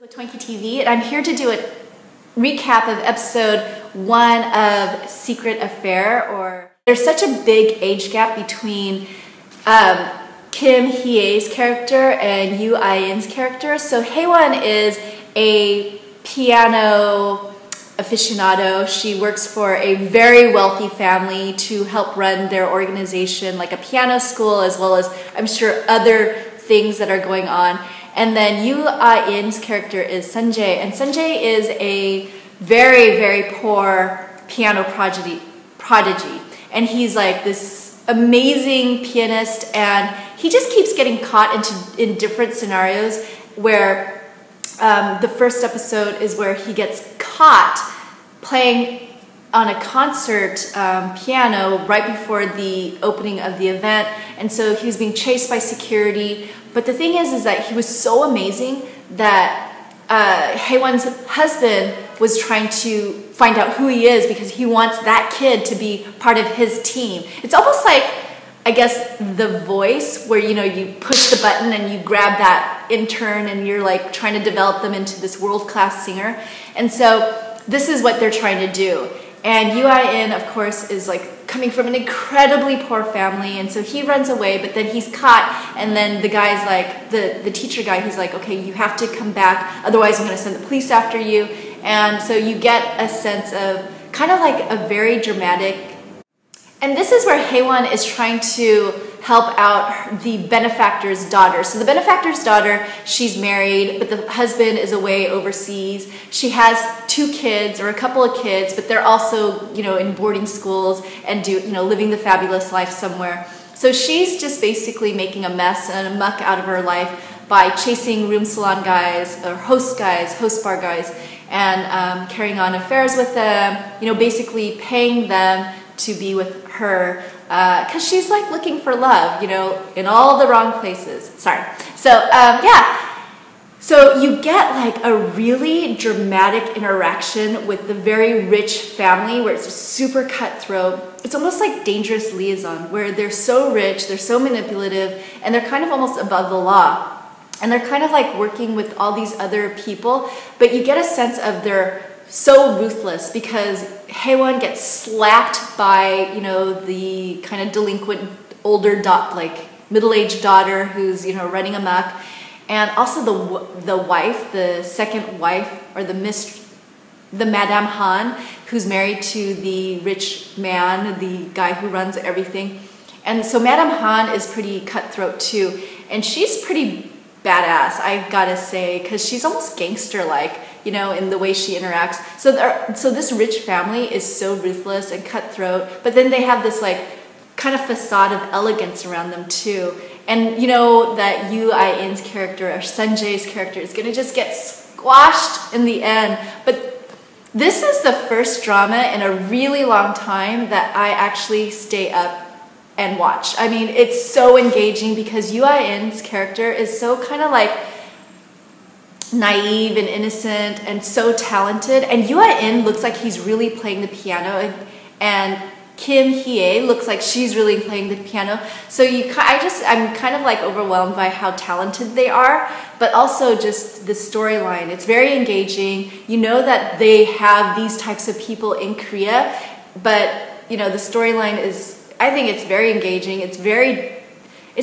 With t0inky TV, and I'm here to do a recap of episode 1 of Secret Affair. Or there's such a big age gap between Kim Hye-e's character and Yoo In-'s character. So Haewon is a piano aficionado. She works for a very wealthy family to help run their organization, like a piano school, as well as I'm sure other things that are going on. And then Yoo In-'s character is Sunjae, and Sunjae is a very, very poor piano prodigy. And he's like this amazing pianist, and he just keeps getting caught in different scenarios where the first episode is where he gets caught playing on a concert piano right before the opening of the event, and so he was being chased by security. But the thing is that he was so amazing that Haewon's husband was trying to find out who he is because he wants that kid to be part of his team. It's almost like, I guess, The Voice, where you push the button and you grab that intern and you're like trying to develop them into this world-class singer. And so this is what they're trying to do. And Yoo In, of course, is like coming from an incredibly poor family, and so he runs away, but then he's caught, and then the guy's like, the teacher guy, he's like, okay, you have to come back, otherwise I'm going to send the police after you. And so you get a sense of kind of like a very dramatic. And this is where Haewon is trying to help out the benefactor's daughter. So the benefactor's daughter, she's married, but the husband is away overseas. She has 2 kids, or a couple of kids, but they're also, in boarding schools and living the fabulous life somewhere. So she's just basically making a mess and a muck out of her life by chasing room salon guys, or host bar guys, and carrying on affairs with them, basically paying them to be with her, because she's like looking for love, in all the wrong places. Sorry. So yeah. So you get like a really dramatic interaction with the very rich family where it's super cutthroat. It's almost like Dangerous Liaison, where they're so rich, they're so manipulative, and they're kind of almost above the law. And they're kind of like working with all these other people, but you get a sense of they're so ruthless because Haewon gets slapped by, the kind of delinquent older middle-aged daughter who's, running amok. And also the wife, the second wife, or the Madame Han, who's married to the rich man, the guy who runs everything. And so Madame Han is pretty cutthroat too, and she's pretty badass, I gotta say, because she's almost gangster-like, in the way she interacts. So this rich family is so ruthless and cutthroat, but then they have this like kind of facade of elegance around them too. And that Yoo In-'s character, or Sunjae's character, is gonna just get squashed in the end. But this is the first drama in a really long time that I actually stay up and watch. I mean, it's so engaging because Yoo In-'s character is so kind of like naive and innocent and so talented, and Yoo In looks like he's really playing the piano, and Kim Hye looks like she's really playing the piano. So I'm kind of like overwhelmed by how talented they are, but also just the storyline. It's very engaging. You know that they have these types of people in Korea, but the storyline is, I think it's very engaging. It's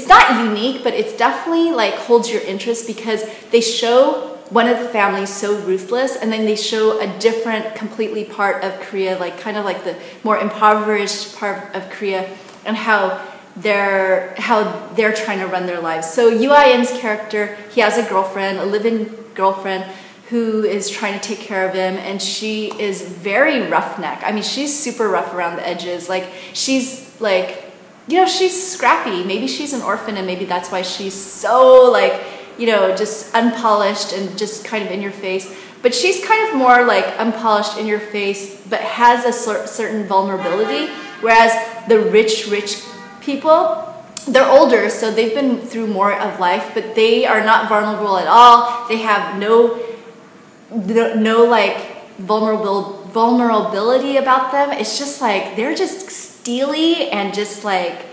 not unique, but it's definitely like holds your interest because they show one of the families so ruthless, and then they show a different completely part of Korea, like kind of like the more impoverished part of Korea, and how they're trying to run their lives. So Yoo In-'s character, he has a girlfriend, a live-in girlfriend, who is trying to take care of him, and she is very roughneck. I mean, she's super rough around the edges. Like, she's like, she's scrappy. Maybe she's an orphan, and maybe that's why she's so like, just unpolished and just kind of in your face. But she's kind of more like unpolished, in your face, but has a certain vulnerability. Whereas the rich people, they're older, so they've been through more of life, but they are not vulnerable at all. They have no like vulnerability about them. It's just like they're just steely and just like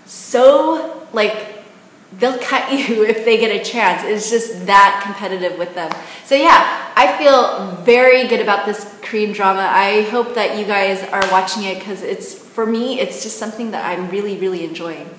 so like they'll cut you if they get a chance. It's just that competitive with them. So yeah, I feel very good about this Korean drama. I hope that you guys are watching it because for me, it's just something that I'm really, really enjoying.